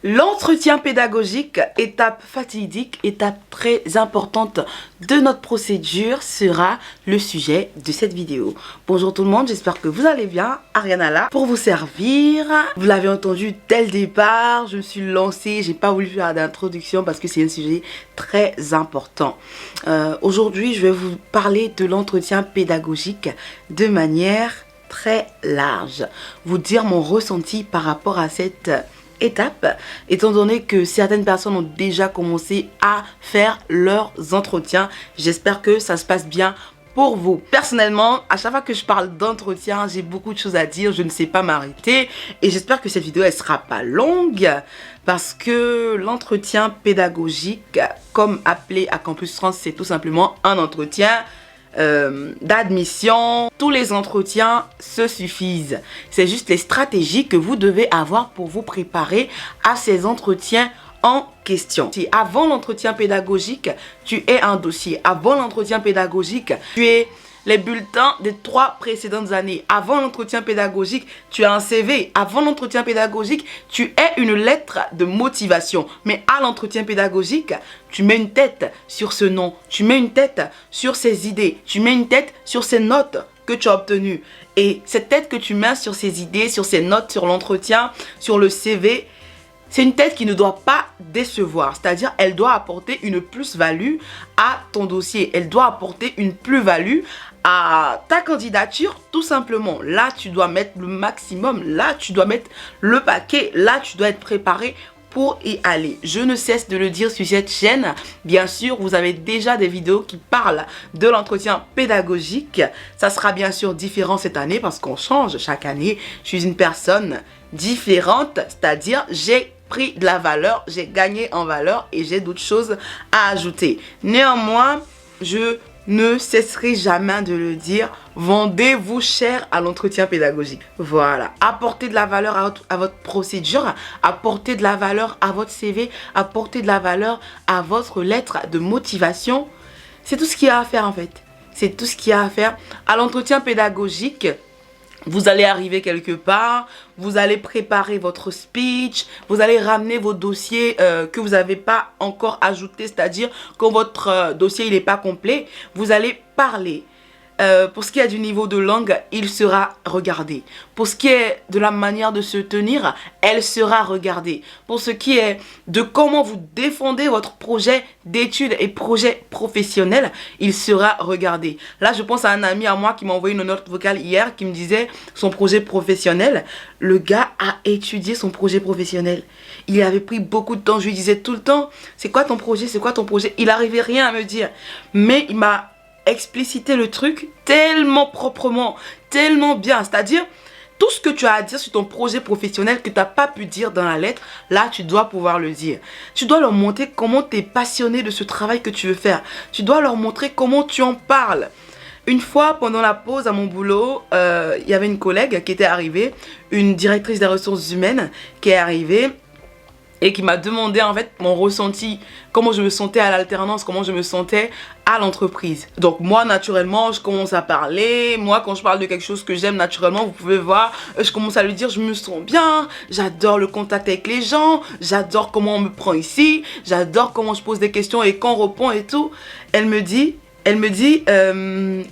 L'entretien pédagogique, étape fatidique, étape très importante de notre procédure, sera le sujet de cette vidéo. Bonjour tout le monde, j'espère que vous allez bien. Ariana là pour vous servir. Vous l'avez entendu dès le départ, je me suis lancée, j'ai pas voulu faire d'introduction parce que c'est un sujet très important. Aujourd'hui, je vais vous parler de l'entretien pédagogique de manière très large. Vous dire mon ressenti par rapport à cette étape, étant donné que certaines personnes ont déjà commencé à faire leurs entretiens. J'espère que ça se passe bien pour vous. Personnellement, à chaque fois que je parle d'entretien, j'ai beaucoup de choses à dire, je ne sais pas m'arrêter et j'espère que cette vidéo elle sera pas longue parce que l'entretien pédagogique, comme appelé à Campus France, c'est tout simplement un entretien d'admission. Tous les entretiens se suffisent. C'est juste les stratégies que vous devez avoir pour vous préparer à ces entretiens en question. Si avant l'entretien pédagogique, tu es un dossier. Avant l'entretien pédagogique, tu es les bulletins des 3 précédentes années. Avant l'entretien pédagogique, tu as un CV. Avant l'entretien pédagogique, tu es une lettre de motivation. Mais à l'entretien pédagogique, tu mets une tête sur ce nom. Tu mets une tête sur ces idées. Tu mets une tête sur ces notes que tu as obtenues. Et cette tête que tu mets sur ces idées, sur ces notes, sur l'entretien, sur le CV, c'est une tête qui ne doit pas décevoir. C'est-à-dire, elle doit apporter une plus-value à ton dossier. Elle doit apporter une plus-value à ta candidature, tout simplement. Là, tu dois mettre le maximum. Là, tu dois mettre le paquet. Là, tu dois être préparé pour y aller. Je ne cesse de le dire sur cette chaîne. Bien sûr, vous avez déjà des vidéos qui parlent de l'entretien pédagogique. Ça sera bien sûr différent cette année parce qu'on change chaque année. Je suis une personne différente, c'est-à-dire j'ai pris de la valeur, j'ai gagné en valeur et j'ai d'autres choses à ajouter. Néanmoins, je ne cesserai jamais de le dire, vendez-vous cher à l'entretien pédagogique. Voilà, apportez de la valeur à votre procédure, apportez de la valeur à votre CV, apportez de la valeur à votre lettre de motivation. C'est tout ce qu'il y a à faire en fait. C'est tout ce qu'il y a à faire à l'entretien pédagogique. Vous allez arriver quelque part, vous allez préparer votre speech, vous allez ramener vos dossiers que vous n'avez pas encore ajoutés, c'est-à-dire quand votre dossier il n'est pas complet, vous allez parler. Pour ce qui est du niveau de langue, il sera regardé. Pour ce qui est de la manière de se tenir, elle sera regardée. Pour ce qui est de comment vous défendez votre projet d'études et projet professionnel, il sera regardé. Là, je pense à un ami à moi qui m'a envoyé une note vocale hier qui me disait son projet professionnel. Le gars a étudié son projet professionnel. Il avait pris beaucoup de temps. Je lui disais tout le temps, c'est quoi ton projet? C'est quoi ton projet? Il n'arrivait rien à me dire. Mais il m'a expliciter le truc tellement proprement, tellement bien. C'est-à-dire, tout ce que tu as à dire sur ton projet professionnel que tu n'as pas pu dire dans la lettre, là, tu dois pouvoir le dire. Tu dois leur montrer comment tu es passionné de ce travail que tu veux faire. Tu dois leur montrer comment tu en parles. Une fois, pendant la pause à mon boulot, il y avait une collègue qui était arrivée, une directrice des ressources humaines qui est arrivée et qui m'a demandé en fait mon ressenti, comment je me sentais à l'alternance, comment je me sentais à l'entreprise. Donc moi naturellement je commence à parler, moi quand je parle de quelque chose que j'aime naturellement, vous pouvez voir, je commence à lui dire je me sens bien, j'adore le contact avec les gens, j'adore comment on me prend ici, j'adore comment je pose des questions et qu'on répond et tout. Elle me dit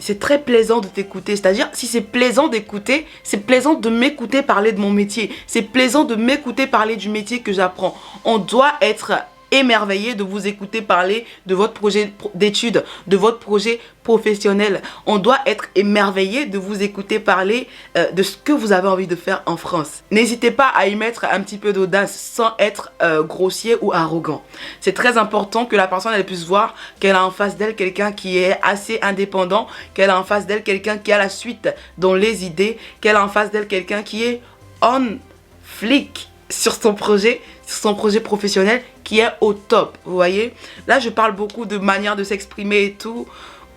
c'est très plaisant de t'écouter. C'est-à-dire, si c'est plaisant d'écouter, c'est plaisant de m'écouter parler de mon métier. C'est plaisant de m'écouter parler du métier que j'apprends. On doit être émerveillé de vous écouter parler de votre projet d'études, de votre projet professionnel. On doit être émerveillé de vous écouter parler de ce que vous avez envie de faire en France. N'hésitez pas à y mettre un petit peu d'audace sans être grossier ou arrogant. C'est très important que la personne elle puisse voir qu'elle a en face d'elle quelqu'un qui est assez indépendant, qu'elle a en face d'elle quelqu'un qui a la suite dans les idées, qu'elle a en face d'elle quelqu'un qui est on flic sur son projet professionnel, qui est au top, vous voyez. Là, je parle beaucoup de manière de s'exprimer et tout.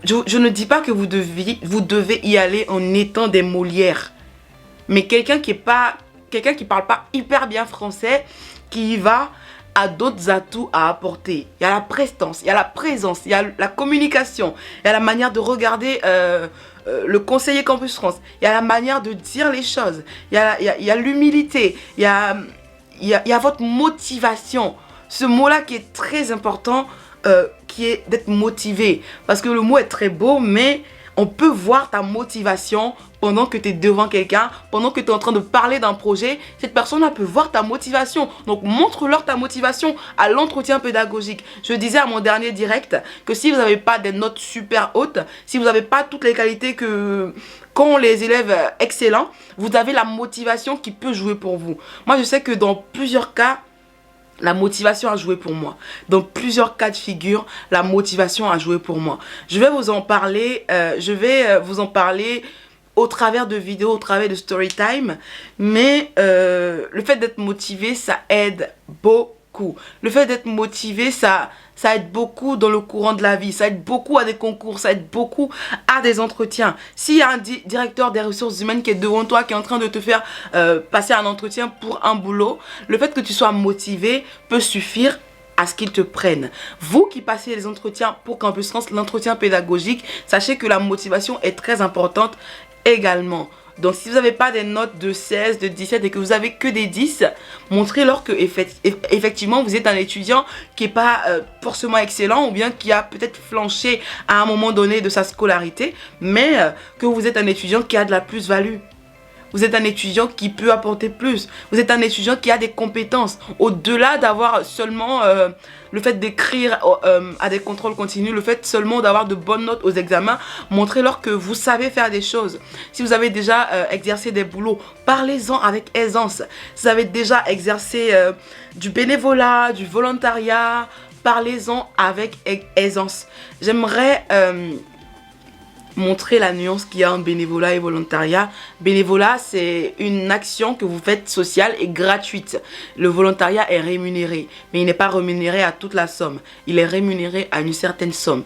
Je ne dis pas que vous devez y aller en étant des Molières. Mais quelqu'un qui parle pas hyper bien français, qui y va, a d'autres atouts à apporter. Il y a la prestance, il y a la présence, il y a la communication, il y a la manière de regarder le conseiller Campus France, il y a la manière de dire les choses, il y a l'humilité, il y a il y a votre motivation. Ce mot-là qui est très important, qui est d'être motivé. Parce que le mot est très beau, mais on peut voir ta motivation pendant que tu es devant quelqu'un, pendant que tu es en train de parler d'un projet. Cette personne-là peut voir ta motivation. Donc, montre-leur ta motivation à l'entretien pédagogique. Je disais à mon dernier direct que si vous n'avez pas des notes super hautes, si vous n'avez pas toutes les qualités qu'ont les élèves excellents, vous avez la motivation qui peut jouer pour vous. Moi, je sais que dans plusieurs cas, la motivation a joué pour moi. Dans plusieurs cas de figure, la motivation a joué pour moi. Je vais vous en parler, au travers de vidéos, au travers de story time. Mais le fait d'être motivé, ça aide beaucoup. Le fait d'être motivé, ça aide beaucoup dans le courant de la vie. Ça aide beaucoup à des concours, ça aide beaucoup à des entretiens. S'il y a un directeur des ressources humaines qui est devant toi, qui est en train de te faire passer un entretien pour un boulot, le fait que tu sois motivé peut suffire à ce qu'ils te prennent. Vous qui passez les entretiens pour Campus France, l'entretien pédagogique, sachez que la motivation est très importante également. Donc si vous n'avez pas des notes de 16, de 17 et que vous avez que des 10, montrez-leur que effectivement vous êtes un étudiant qui n'est pas forcément excellent ou bien qui a peut-être flanché à un moment donné de sa scolarité, mais que vous êtes un étudiant qui a de la plus-value. Vous êtes un étudiant qui peut apporter plus. Vous êtes un étudiant qui a des compétences. Au-delà d'avoir seulement le fait d'écrire à des contrôles continus, le fait seulement d'avoir de bonnes notes aux examens, montrez-leur que vous savez faire des choses. Si vous avez déjà exercé des boulots, parlez-en avec aisance. Si vous avez déjà exercé du bénévolat, du volontariat, parlez-en avec aisance. J'aimerais montrer la nuance qu'il y a en bénévolat et volontariat. Bénévolat, c'est une action que vous faites sociale et gratuite. Le volontariat est rémunéré, mais il n'est pas rémunéré à toute la somme. Il est rémunéré à une certaine somme.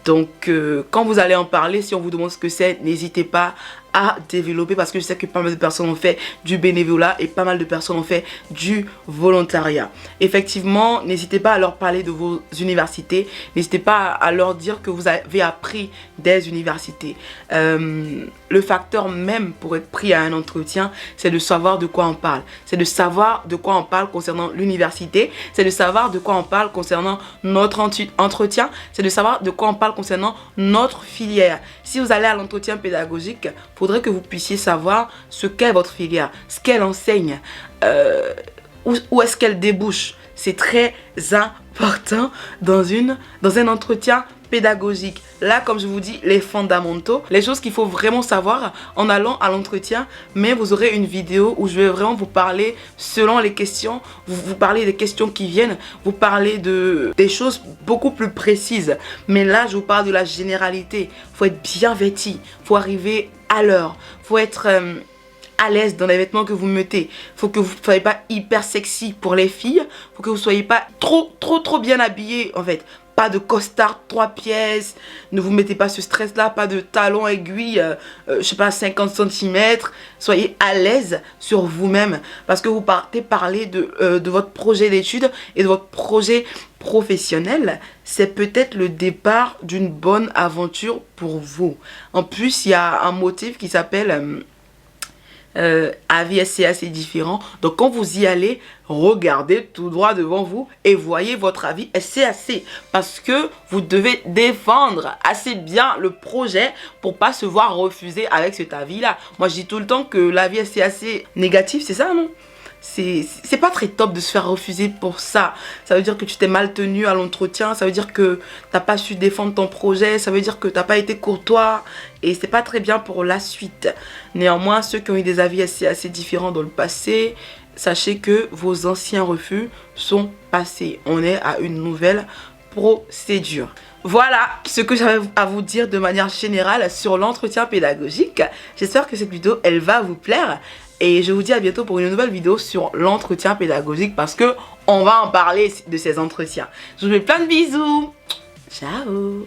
Donc, quand vous allez en parler, si on vous demande ce que c'est, n'hésitez pas à développer parce que je sais que pas mal de personnes ont fait du bénévolat et pas mal de personnes ont fait du volontariat. Effectivement, n'hésitez pas à leur parler de vos universités. N'hésitez pas à leur dire que vous avez appris des universités. Le facteur même pour être pris à un entretien, c'est de savoir de quoi on parle. C'est de savoir de quoi on parle concernant l'université. C'est de savoir de quoi on parle concernant notre entretien. C'est de savoir de quoi on parle concernant notre filière. Si vous allez à l'entretien pédagogique, faudrait que vous puissiez savoir ce qu'est votre filière, ce qu'elle enseigne, où est-ce qu'elle débouche. C'est très important dans un entretien pédagogique. Là, comme je vous dis, les fondamentaux, les choses qu'il faut vraiment savoir en allant à l'entretien. Mais vous aurez une vidéo où je vais vraiment vous parler selon les questions, vous parler des questions qui viennent, vous parler des choses beaucoup plus précises. Mais là, je vous parle de la généralité. Il faut être bien vêtu, il faut arriver à l'heure, il faut être à l'aise dans les vêtements que vous mettez. Il faut que vous ne soyez pas hyper sexy pour les filles. Il faut que vous ne soyez pas trop bien habillés en fait. Pas de costard 3 pièces, ne vous mettez pas ce stress là, pas de talons aiguilles, je sais pas 50 cm. Soyez à l'aise sur vous-même parce que vous partez parler de votre projet d'études et de votre projet professionnel. C'est peut-être le départ d'une bonne aventure pour vous. En plus, il y a un motif qui s'appelle avis SCAC différent. Donc quand vous y allez, regardez tout droit devant vous et voyez votre avis SCAC parce que vous devez défendre assez bien le projet pour pas se voir refuser avec cet avis là. Moi je dis tout le temps que l'avis SCAC négatif, c'est ça, non? C'est pas très top de se faire refuser pour ça. Ça veut dire que tu t'es mal tenu à l'entretien. Ça veut dire que t'as pas su défendre ton projet. Ça veut dire que t'as pas été courtois. Et c'est pas très bien pour la suite. Néanmoins, ceux qui ont eu des avis assez différents dans le passé, sachez que vos anciens refus sont passés. On est à une nouvelle procédure. Voilà ce que j'avais à vous dire de manière générale sur l'entretien pédagogique. J'espère que cette vidéo, elle va vous plaire. Et je vous dis à bientôt pour une nouvelle vidéo sur l'entretien pédagogique parce que on va en parler de ces entretiens. Je vous fais plein de bisous. Ciao.